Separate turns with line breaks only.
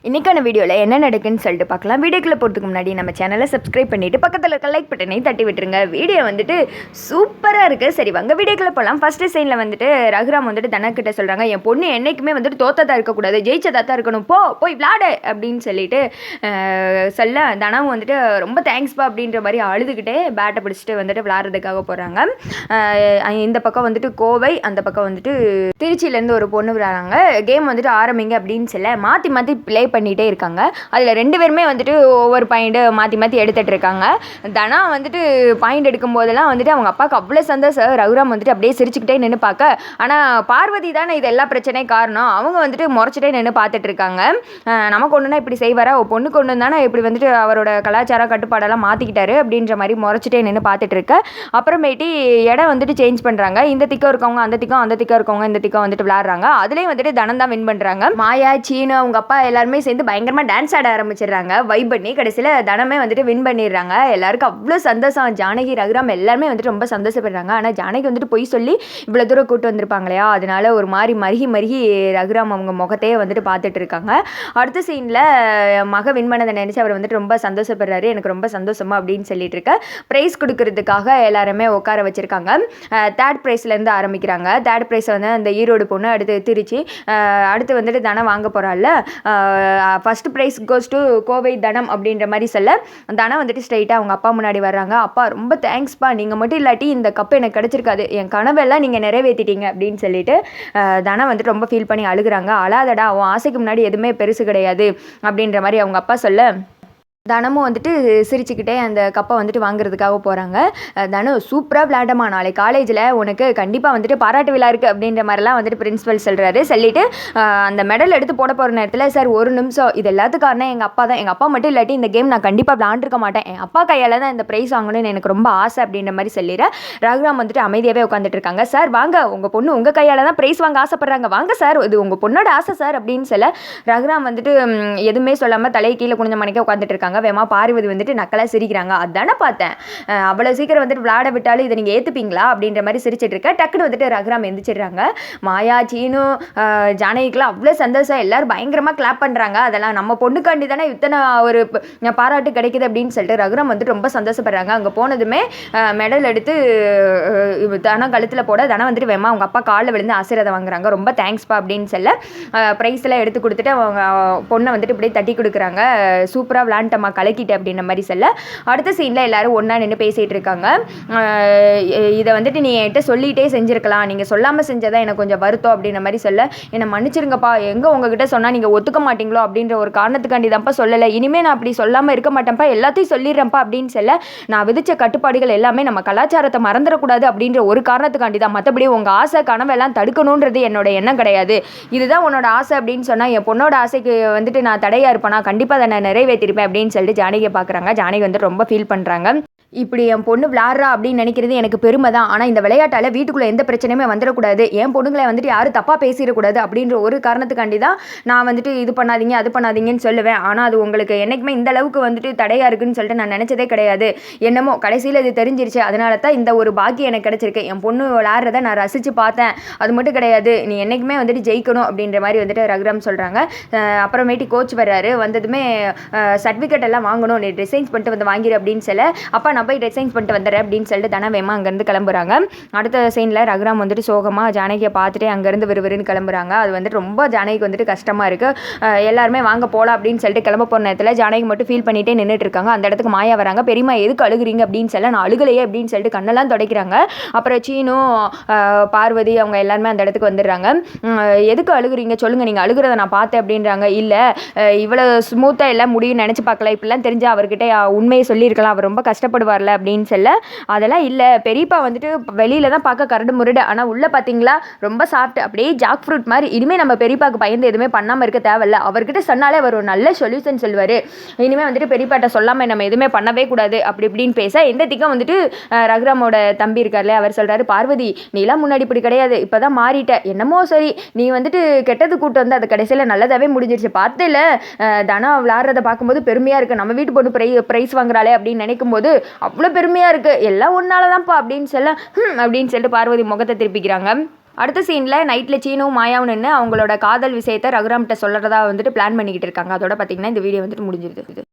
இன்றைக்கான வீடியோவில் என்ன நடக்குன்னு சொல்லிட்டு பார்க்கலாம். வீடியோக்குள்ளே போகிறதுக்கு முன்னாடி நம்ம சேனலை சப்ஸ்கிரைப் பண்ணிவிட்டு பக்கத்தில் இருக்க லைக் பட்டனை தட்டி விட்டுருங்க. வீடியோ வந்துட்டு சூப்பராக இருக்குது. சரி வாங்க வீடியோக்குள்ளே போகலாம். ஃபஸ்ட்டு சைனில் வந்துட்டு ரகுராம் வந்துட்டு தனக்கிட்ட சொல்கிறாங்க, என் பொண்ணு என்றைக்குமே வந்துட்டு தோத்ததாக இருக்கக்கூடாது, ஜெயிச்சதாக தான் இருக்கணும், போய் விளாடு அப்படின்னு சொல்லிட்டு சொல்ல தனம் வந்துட்டு ரொம்ப தேங்க்ஸ்பா அப்படின்ற மாதிரி அழுதுகிட்டே பேட்டை பிடிச்சிட்டு வந்துட்டு விளாட்றதுக்காக போகிறாங்க. இந்த பக்கம் வந்துட்டு கோவை, அந்த பக்கம் வந்துட்டு திருச்சியிலேருந்து ஒரு பொண்ணு விளாட்றாங்க. கேம் வந்துட்டு ஆரம்பிங்க அப்படின்னு சொல்ல மாற்றி மாற்றி ப்ளே பண்ணிகிட்டே இருக்காங்க. அதில் 2 பேருமே வந்துட்டு ஒவ்வொரு பாயிண்ட்டு மாற்றி மாற்றி எடுத்துகிட்டு இருக்காங்க. தனா வந்துட்டு பாயிண்ட் எடுக்கும் போதெல்லாம் வந்துட்டு அவங்க அப்பாவுக்கு அவ்வளோ சந்தோஷம். ரகுராம் வந்துட்டு அப்படியே சிரிச்சுக்கிட்டே நின்று பார்க்க, ஆனால் பார்வதி தானே இது எல்லா பிரச்சனையும் காரணம். அவங்க வந்துட்டு முறைச்சிட்டே நின்று பார்த்துட்டு இருக்காங்க. நமக்கு ஒன்றுனா இப்படி செய்வாரா, பொண்ணுக்கு ஒன்று தானே இப்படி வந்துட்டு அவரோட கலாச்சார கட்டுப்பாடெல்லாம் மாற்றிக்கிட்டாரு அப்படின்ற மாதிரி முறைச்சிட்டே நின்று பார்த்துட்டு இருக்க. அப்புறமேட்டி இடம் வந்துட்டு சேஞ்ச் பண்ணுறாங்க. இந்த திக்கம் இருக்கவங்க அந்த திக்கம், அந்த திக்கம் இருக்கவங்க இந்த திக்கம் வந்துட்டு விளாட்றாங்க. அதுலேயும் வந்துட்டு தனம் தான் வின் பண்ணுறாங்க. மாயா, சீனு, அவங்க அப்பா எல்லாருமே சேர்ந்து பயங்கரமாக டான்ஸ் ஆட ஆரம்பிச்சிடுறாங்க. வைப் பண்ணி கடைசியில் தனமே வந்துட்டு வின் பண்ணிடுறாங்க. எல்லாருக்கும் அவ்வளோ சந்தோஷம். ஜானகி, ரகுராம் எல்லாருமே வந்துட்டு ரொம்ப சந்தோஷப்படுறாங்க. ஆனால் ஜானகி வந்துட்டு பொய் சொல்லி இவ்வளோ தூரம் கூட்டு வந்திருப்பாங்க இல்லையா, அதனால ஒரு மாதிரி மருகி ரகுராம் அவங்க முகத்தையே வந்துட்டு பார்த்துட்டு இருக்காங்க. அடுத்த சீனில் மக வின் பண்ணதை நினச்சி அவர் வந்துட்டு ரொம்ப சந்தோஷப்படுறாரு. எனக்கு ரொம்ப சந்தோஷமா அப்படின்னு சொல்லிட்டு இருக்க. ப்ரைஸ் கொடுக்கறதுக்காக எல்லாருமே உட்கார வச்சிருக்காங்க. தேர்ட் ப்ரைஸ்லேருந்து ஆரம்பிக்கிறாங்க. தேர்ட் ப்ரைஸ் வந்து அந்த ஈரோடு பொண்ணு, அடுத்து திருச்சி, அடுத்து வந்துட்டு தனம் வாங்க போகிறாள்ல. First prize goes to Kovai Thanam அப்படின்ற மாதிரி சொல்ல தனம் வந்துட்டு ஸ்ட்ரைட்டாக அவங்க அப்பா முன்னாடி வர்றாங்க. அப்பா ரொம்ப தேங்க்ஸ்ப்பா, நீங்கள் மட்டும் இல்லாட்டி இந்த கப்பு எனக்கு கிடச்சிருக்காது, என் கனவெல்லாம் நீங்கள் நிறைவேற்றிட்டீங்க அப்படின்னு சொல்லிட்டு தனம் வந்துட்டு ரொம்ப ஃபீல் பண்ணி அழுகுறாங்க. அழாதடா, அவன் ஆசைக்கு முன்னாடி எதுவுமே பெருசு கிடையாது அப்படின்ற மாதிரி அவங்க அப்பா சொல்ல தனமும் வந்துட்டு சிரிச்சுக்கிட்டே அந்த கப்பை வந்துட்டு வாங்குறதுக்காக போகிறாங்க. தனம் சூப்பராக விளையாடமா, நாளைக்கு காலேஜில் உனக்கு கண்டிப்பாக வந்துட்டு பாராட்டு விழா இருக்குது அப்படின்ற மாதிரிலாம் வந்துட்டு பிரின்ஸிபல் சொல்கிறாரு. சொல்லிவிட்டு அந்த மெடல் எடுத்து போட போகிற நேரத்தில், சார் ஒரு நிமிஷம், இது எல்லாத்துக்கும் காரணம் எங்கள் அப்பா தான், எங்கள் அப்பா மட்டும் இல்லாட்டி இந்த கேம் நான் கண்டிப்பாக விளாண்டுருக்க மாட்டேன், என் அப்பா கையால் தான் இந்த ப்ரைஸ் வாங்கணும்னு எனக்கு ரொம்ப ஆசை அப்படின்ற மாதிரி சொல்லிடுறேன். ரகுராம் வந்துட்டு அமைதியாகவே உட்காந்துட்டு இருக்காங்க. சார் வாங்க, உங்கள் பொண்ணு உங்கள் கையால் தான் ப்ரைஸ் வாங்க ஆசைப்பட்றாங்க, வாங்க சார், இது உங்கள் பொண்ணோட ஆசை சார் அப்படின்னு சொல்ல ரகுராம் வந்துட்டு எதுவுமே சொல்லாமல் தலையை கீழே குனிஞ்ச மணிக்கே உட்காந்துட்டு இருக்காங்க. வேமா பார்வதி வந்துட்டு நக்கலாக சிரிக்கிறாங்க. அதானே பார்த்தேன், அவ்வளோ சீக்கிரம் வந்துட்டு விளையாட விட்டாலும் இதை நீங்கள் ஏற்றுப்பீங்களா அப்படின்ற மாதிரி சிரிச்சிட்டு இருக்க. டக்குன்னு வந்துட்டு ரகுராம் எந்திரிச்சிடுறாங்க. மாயா, சீனு, ஜானகிக்கெலாம் அவ்வளோ சந்தோஷம். எல்லோரும் பயங்கரமாக கிளாப் பண்ணுறாங்க. அதெல்லாம் நம்ம பொண்ணுக்காண்டி தானே இத்தனை ஒரு பாராட்டு கிடைக்குது அப்படின்னு சொல்லிட்டு ரகுராம் வந்துட்டு ரொம்ப சந்தோஷப்படுறாங்க. அங்கே போனதுமே மெடல் எடுத்து தனம் கழுத்தில் போட தனம் வந்துட்டு வேமா அவங்க அப்பா காலில் விழுந்து ஆசீர்வாதம் வாங்குறாங்க. ரொம்ப தேங்க்ஸ்ப்பா அப்படின்னு சொல்ல ப்ரைஸ்லாம் எடுத்து கொடுத்துட்டு அவங்க பொண்ணை வந்துட்டு இப்படியே தட்டி கொடுக்குறாங்க. சூப்பராக விளாண்டம்மா, கலக்கிட்டு அப்படின்ற மாதிரி சொல்ல அடுத்த சீனில் எல்லாரும் ஒன்றா நின்று பேசிகிட்டு இருக்காங்க. இதை வந்துட்டு நீ என்கிட்ட சொல்லிகிட்டே செஞ்சுருக்கலாம், நீங்கள் சொல்லாமல் செஞ்சதான் எனக்கு கொஞ்சம் வருத்தம் அப்படின்ற மாதிரி சொல்ல, என்னை மன்னிச்சிருங்கப்பா, எங்கே உங்ககிட்ட சொன்னால் நீங்கள் ஒத்துக்க மாட்டீங்களோ அப்படின்ற ஒரு காரணத்துக்காண்டி தான்ப்பா சொல்லலை, இனிமேல் நான் அப்படி சொல்லாமல் இருக்க மாட்டேன்ப்பா, எல்லாத்தையும் சொல்லிடுறேன்ப்பா அப்படின்னு சொல்ல, நான் விதிச்ச கட்டுப்பாடுகள் எல்லாமே நம்ம கலாச்சாரத்தை மறந்துடக்கூடாது அப்படின்ற ஒரு காரணத்துக்காண்டி தான், மற்றபடி உங்கள் ஆசை கனவெல்லாம் தடுக்கணுன்றது என்னோட எண்ணம் கிடையாது, இதுதான் உன்னோட ஆசை அப்படின்னு சொன்னால் என் பொண்ணோட ஆசைக்கு வந்துட்டு நான் தடையாக இருப்பேனா, கண்டிப்பாக அதை நான் நிறைவேற்றிருப்பேன் அப்படின்னு சொல்லிட்டு ஜானகியை பார்க்குறாங்க. ஜானகி வந்து ரொம்ப ஃபீல் பண்ணுறாங்க. இப்படி என் பொண்ணு விளாட்றா அப்படின்னு நினைக்கிறது எனக்கு பெருமை தான், ஆனால் இந்த விளையாட்டால் வீட்டுக்குள்ளே எந்த பிரச்சனையுமே வந்துடக்கூடாது, என் பொண்ணுங்களை வந்துட்டு யாரும் தப்பாக பேசிடக்கூடாது அப்படின்ற ஒரு காரணத்துக்காண்டி தான் நான் வந்துட்டு இது பண்ணாதீங்க அது பண்ணாதீங்கன்னு சொல்லுவேன். ஆனால் அது உங்களுக்கு என்றைக்குமே இந்த அளவுக்கு வந்துட்டு தடையாக இருக்குன்னு சொல்லிட்டு நான் நினச்சதே கிடையாது. என்னமோ கடைசியில் இது தெரிஞ்சிருச்சு, அதனால தான் இந்த ஒரு பாக்கி எனக்கு கிடச்சிருக்கு. என் பொண்ணு விளாட்றத நான் ரசித்து பார்த்தேன், அது மட்டும் கிடையாது, நீ என்றைக்குமே வந்துட்டு ஜெயிக்கணும் அப்படின்ற மாதிரி வந்துட்டு ரகுராம் சொல்கிறாங்க. அப்புறமேட்டி கோச் வர்றாரு. வந்ததுமே சர்டிஃபிகேட் எல்லாம் வாங்கணும், நீ டிசைன்ஸ் பண்ணிட்டு வந்து வாங்கிடு அப்படின்னு சொல்ல, அப்பா நான் போய் டிசைன்ஸ் பண்ணிட்டு வந்துடுறேன் அப்படின்னு சொல்லிட்டு தனவேமா அங்கேருந்து கிளம்புறாங்க. அடுத்த சீனில் ரகுராம் வந்துட்டு சோகமாக ஜானகியை பார்த்துட்டு அங்கேருந்து விறுவிறுன்னு கிளம்புறாங்க. அது வந்துட்டு ரொம்ப ஜானகிக்கு வந்துட்டு கஷ்டமாக இருக்குது. எல்லாருமே வாங்க போகலாம் அப்படின்னு சொல்லிட்டு கிளம்ப போகிற நேரத்தில் ஜானகி மட்டும் ஃபீல் பண்ணிகிட்டே நின்றுட்டு இருக்காங்க. அந்த இடத்துக்கு மாயா வராங்க. பெரியம்மா எதுக்கு அழுகுறீங்க அப்படின்னு சொல்ல, நான் அழுகலையே அப்படின்னு சொல்லிட்டு கண்ணெல்லாம் துடைக்கிறாங்க. அப்புறம் சீனு, பார்வதி அவங்க எல்லாருமே அந்த இடத்துக்கு வந்துடுறாங்க. எதுக்கு அழுகுறீங்க சொல்லுங்கள், நீங்கள் அழுகுறத நான் பார்த்தேன் அப்படின்றாங்க. இல்லை இவ்வளோ ஸ்மூத்தாக எல்லாம் முடியும் நினச்சி பார்க்கல, இப்படிலாம் தெரிஞ்சால் அவர்கிட்ட உண்மையை சொல்லியிருக்கலாம், அவர் ரொம்ப கஷ்டப்படுவார்ல அப்படின்னு சொல்ல, அதெல்லாம் இல்லை பெரியப்பா வந்துட்டு வெளியில தான் பார்க்க கரடு முரடு, ஆனால் உள்ள பார்த்தீங்களா ரொம்ப சாஃப்ட், அப்படியே ஜாக் ஃப்ரூட் மாதிரி, இனிமேல் நம்ம பெரியப்பாக்கு பயந்து எதுவுமே பண்ணாமல் இருக்க தேவையில்ல, அவர்கிட்ட சொன்னாலே அவர் ஒரு நல்ல சொல்யூஷன் சொல்லுவார், இனிமேல் வந்துட்டு பெரியப்பாட்ட சொல்லாமல் நம்ம எதுவுமே பண்ணவே கூடாது அப்படி இப்படின்னு பேச, இந்த திக்கம் வந்துட்டு ரகுராமோட தம்பி இருக்கார்ல அவர் சொல்கிறாரு, பார்வதி நீலாம் முன்னாடி இப்படி கிடையாது, இப்போ தான் மாறிட்ட, என்னமோ சரி நீ வந்துட்டு கெட்டது கூட்டு வந்து அது கடைசியில் நல்லதாகவே முடிஞ்சிருச்சு, பார்த்தேல தனா விளாட்றதை பார்க்கும்போது பெருமையாக இருக்குது, நம்ம வீட்டு பொண்ணு ப்ரைஸ் வாங்குறாளே அப்படின்னு நினைக்கும் போது அவ்வளோ பெருமையாக இருக்குது, எல்லாம் ஒன்னால தான்ப்பா அப்படின்னு சொல்ல அப்படின்னு சொல்லிட்டு பார்வதி முகத்தை திருப்பிக்கிறாங்க. அடுத்த சீனில் நைட்டில் சீனும் மாயாவும் நின்று அவங்களோட காதல் விஷயத்தை ரகுராம்கிட்ட சொல்கிறதா வந்துட்டு பிளான் பண்ணிக்கிட்டு இருக்காங்க. அதோட பார்த்தீங்கன்னா இந்த வீடியோ வந்துட்டு முடிஞ்சிருது.